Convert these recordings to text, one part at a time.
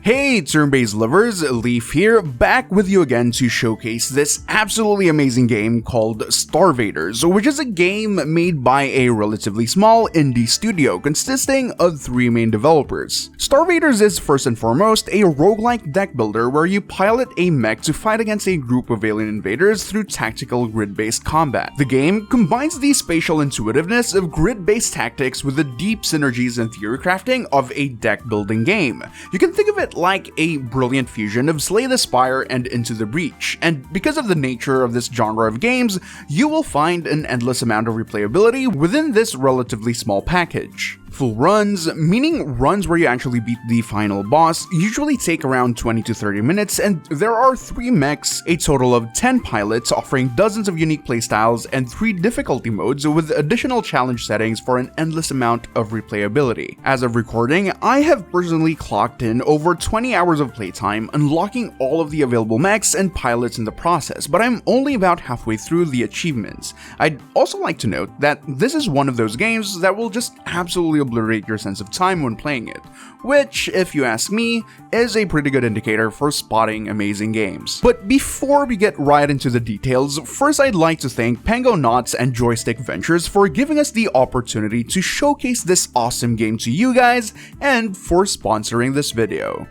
Hey turn-based lovers, Leaf here, back with you again to showcase this absolutely amazing game called StarVaders, which is a game made by a relatively small indie studio consisting of 3 main developers. StarVaders is first and foremost a roguelike deck builder where you pilot a mech to fight against a group of alien invaders through tactical grid-based combat. The game combines the spatial intuitiveness of grid-based tactics with the deep synergies and theory crafting of a deck building game. You can think of it like a brilliant fusion of Slay the Spire and Into the Breach, and because of the nature of this genre of games, you will find an endless amount of replayability within this relatively small package. Full runs, meaning runs where you actually beat the final boss, usually take around 20 to 30 minutes, and there are 3 mechs, a total of 10 pilots offering dozens of unique playstyles, and 3 difficulty modes with additional challenge settings for an endless amount of replayability. As of recording, I have personally clocked in over 20 hours of playtime, unlocking all of the available mechs and pilots in the process, but I'm only about halfway through the achievements. I'd also like to note that this is one of those games that will just absolutely obliterate your sense of time when playing it, which, if you ask me, is a pretty good indicator for spotting amazing games. But before we get right into the details, first I'd like to thank Pengonauts and Joystick Ventures for giving us the opportunity to showcase this awesome game to you guys and for sponsoring this video.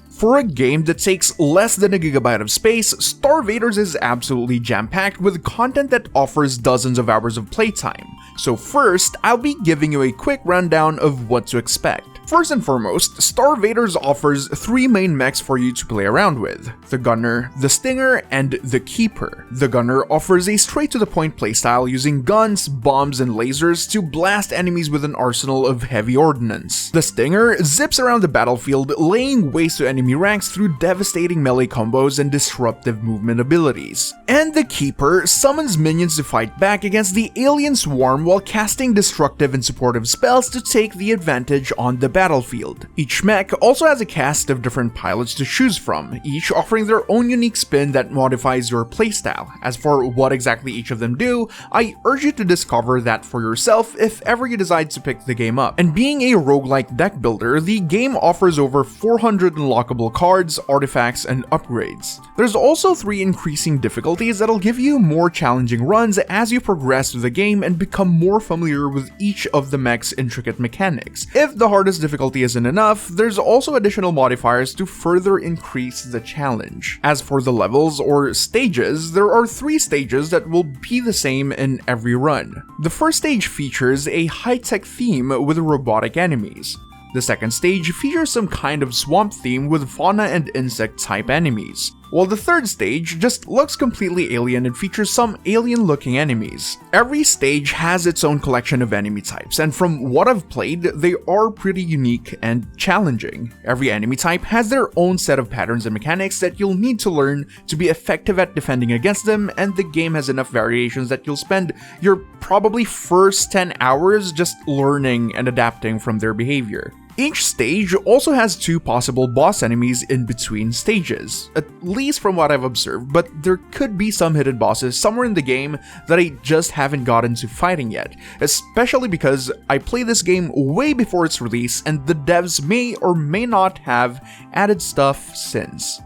For a game that takes less than a gigabyte of space, StarVaders is absolutely jam-packed with content that offers dozens of hours of playtime. So first, I'll be giving you a quick rundown of what to expect. First and foremost, StarVaders offers 3 main mechs for you to play around with: the Gunner, the Stinger, and the Keeper. The Gunner offers a straight-to-the-point playstyle using guns, bombs, and lasers to blast enemies with an arsenal of heavy ordnance. The Stinger zips around the battlefield, laying waste to enemy ranks through devastating melee combos and disruptive movement abilities. And the Keeper summons minions to fight back against the alien swarm while casting destructive and supportive spells to take the advantage on the battlefield. Each mech also has a cast of different pilots to choose from, each offering their own unique spin that modifies your playstyle. As for what exactly each of them do, I urge you to discover that for yourself if ever you decide to pick the game up. And being a roguelike deck builder, the game offers over 400 unlockable cards, artifacts, and upgrades. There's also 3 increasing difficulties that'll give you more challenging runs as you progress through the game and become more familiar with each of the mech's intricate mechanics. If the hardest difficulty isn't enough, there's also additional modifiers to further increase the challenge. As for the levels or stages, there are 3 stages that will be the same in every run. The first stage features a high-tech theme with robotic enemies. The second stage features some kind of swamp theme with fauna and insect type enemies, while the third stage just looks completely alien and features some alien-looking enemies. Every stage has its own collection of enemy types, and from what I've played, they are pretty unique and challenging. Every enemy type has their own set of patterns and mechanics that you'll need to learn to be effective at defending against them, and the game has enough variations that you'll spend your probably first 10 hours just learning and adapting from their behavior. Each stage also has 2 possible boss enemies in between stages, at least from what I've observed, but there could be some hidden bosses somewhere in the game that I just haven't gotten to fighting yet, especially because I played this game way before its release and the devs may or may not have added stuff since.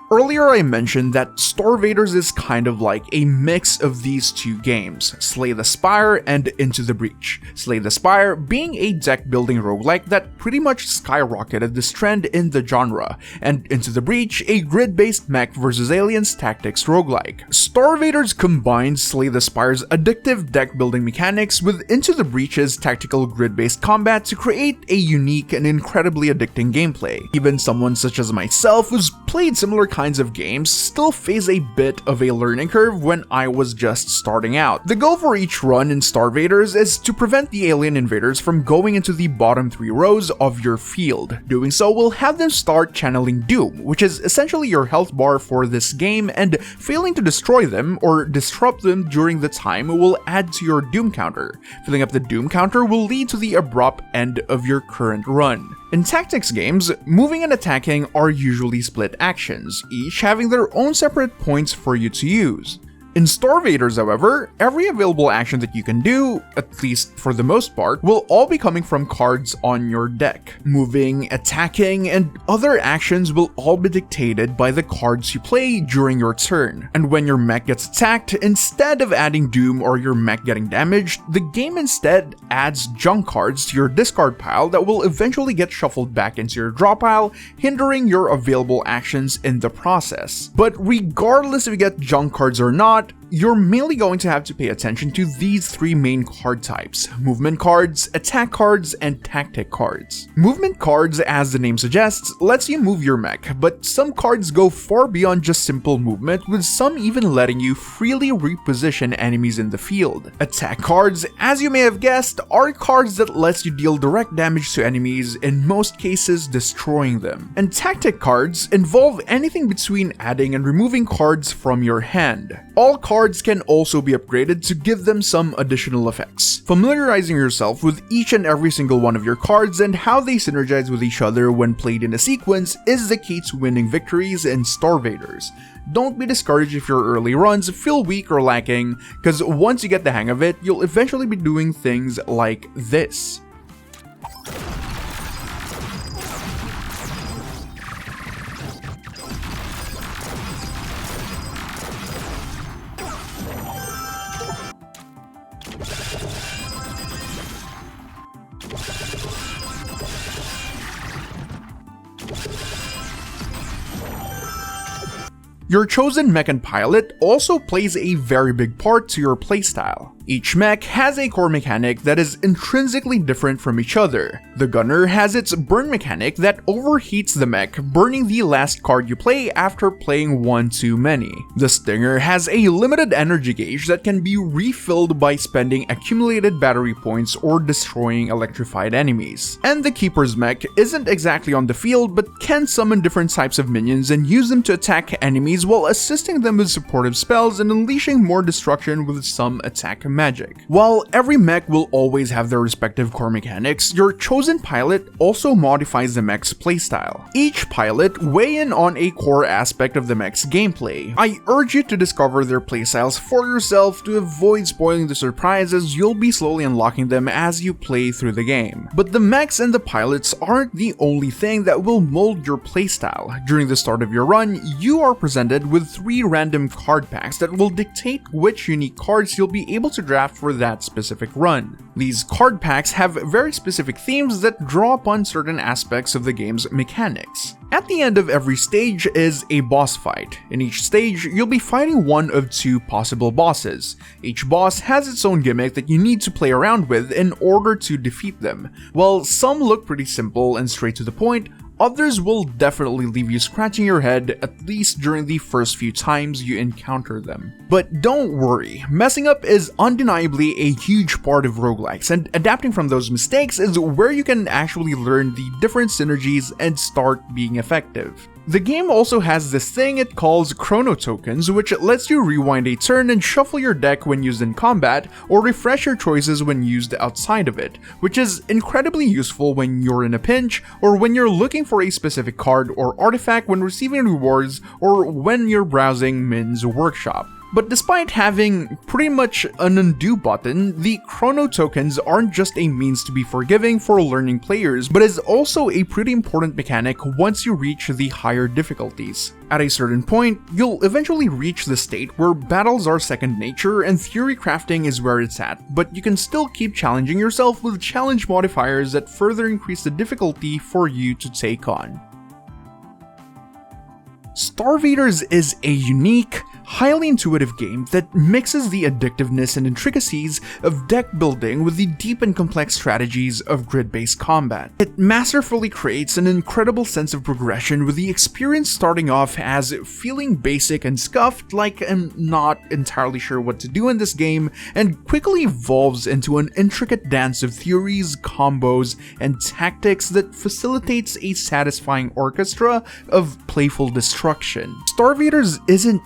Earlier I mentioned that StarVaders is kind of like a mix of these 2 games, Slay the Spire and Into the Breach. Slay the Spire being a deck building roguelike that pretty much skyrocketed this trend in the genre, and Into the Breach a grid-based mech vs aliens tactics roguelike. StarVaders combines Slay the Spire's addictive deck building mechanics with Into the Breach's tactical grid-based combat to create a unique and incredibly addicting gameplay. Even someone such as myself who's played similar kinds of games still face a bit of a learning curve when I was just starting out. The goal for each run in StarVaders is to prevent the alien invaders from going into the bottom 3 rows of your field. Doing so will have them start channeling Doom, which is essentially your health bar for this game, and failing to destroy them or disrupt them during the time will add to your Doom counter. Filling up the Doom counter will lead to the abrupt end of your current run. In tactics games, moving and attacking are usually split actions, each having their own separate points for you to use. In StarVaders, however, every available action that you can do, at least for the most part, will all be coming from cards on your deck. Moving, attacking, and other actions will all be dictated by the cards you play during your turn. And when your mech gets attacked, instead of adding doom or your mech getting damaged, the game instead adds junk cards to your discard pile that will eventually get shuffled back into your draw pile, hindering your available actions in the process. But regardless if you get junk cards or not, you're mainly going to have to pay attention to these three main card types: movement cards, attack cards, and tactic cards. Movement cards, as the name suggests, lets you move your mech, but some cards go far beyond just simple movement, with some even letting you freely reposition enemies in the field. Attack cards, as you may have guessed, are cards that lets you deal direct damage to enemies, in most cases destroying them. And tactic cards involve anything between adding and removing cards from your hand. All cards can also be upgraded to give them some additional effects. Familiarizing yourself with each and every single one of your cards and how they synergize with each other when played in a sequence is the key to winning victories in StarVaders. Don't be discouraged if your early runs feel weak or lacking, because once you get the hang of it, you'll eventually be doing things like this. Your chosen mech and pilot also plays a very big part to your playstyle. Each mech has a core mechanic that is intrinsically different from each other. The gunner has its burn mechanic that overheats the mech, burning the last card you play after playing one too many. The stinger has a limited energy gauge that can be refilled by spending accumulated battery points or destroying electrified enemies. And the keeper's mech isn't exactly on the field but can summon different types of minions and use them to attack enemies while assisting them with supportive spells and unleashing more destruction with some attack magic. While every mech will always have their respective core mechanics, your chosen pilot also modifies the mech's playstyle. Each pilot weigh in on a core aspect of the mech's gameplay. I urge you to discover their playstyles for yourself to avoid spoiling the surprise, as you'll be slowly unlocking them as you play through the game. But the mechs and the pilots aren't the only thing that will mold your playstyle. During the start of your run, you are presented with 3 random card packs that will dictate which unique cards you'll be able to draft for that specific run. These card packs have very specific themes that draw upon certain aspects of the game's mechanics. At the end of every stage is a boss fight. In each stage, you'll be fighting one of 2 possible bosses. Each boss has its own gimmick that you need to play around with in order to defeat them. While some look pretty simple and straight to the point, others will definitely leave you scratching your head, at least during the first few times you encounter them. But don't worry, messing up is undeniably a huge part of roguelikes, and adapting from those mistakes is where you can actually learn the different synergies and start being effective. The game also has this thing it calls chrono tokens, which lets you rewind a turn and shuffle your deck when used in combat, or refresh your choices when used outside of it, which is incredibly useful when you're in a pinch, or when you're looking for a specific card or artifact when receiving rewards, or when you're browsing Min's workshop. But despite having pretty much an undo button, the chrono tokens aren't just a means to be forgiving for learning players, but is also a pretty important mechanic once you reach the higher difficulties. At a certain point, you'll eventually reach the state where battles are second nature and theory crafting is where it's at, but you can still keep challenging yourself with challenge modifiers that further increase the difficulty for you to take on. StarVaders is a unique, highly intuitive game that mixes the addictiveness and intricacies of deck building with the deep and complex strategies of grid-based combat. It masterfully creates an incredible sense of progression, with the experience starting off as feeling basic and scuffed, like I'm not entirely sure what to do in this game, and quickly evolves into an intricate dance of theories, combos, and tactics that facilitates a satisfying orchestra of playful destruction. StarVaders isn't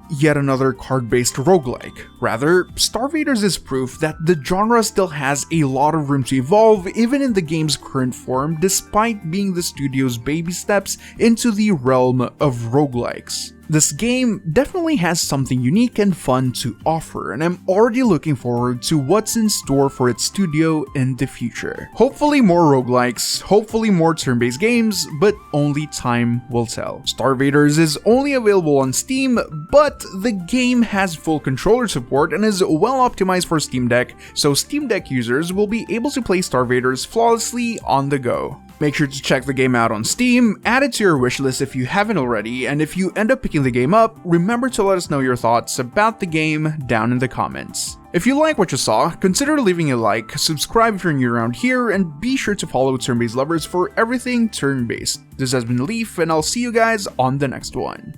yet another card-based roguelike. Rather, StarVaders is proof that the genre still has a lot of room to evolve even in the game's current form, despite being the studio's baby steps into the realm of roguelikes. This game definitely has something unique and fun to offer, and I'm already looking forward to what's in store for its studio in the future. Hopefully more roguelikes, hopefully more turn-based games, but only time will tell. StarVaders is only available on Steam, but the game has full controller support and is well optimized for Steam Deck, so Steam Deck users will be able to play StarVaders flawlessly on the go. Make sure to check the game out on Steam, add it to your wishlist if you haven't already, and if you end up picking the game up, remember to let us know your thoughts about the game down in the comments. If you like what you saw, consider leaving a like, subscribe if you're new around here, and be sure to follow Turn-Based Lovers for everything turn-based. This has been Leaf, and I'll see you guys on the next one.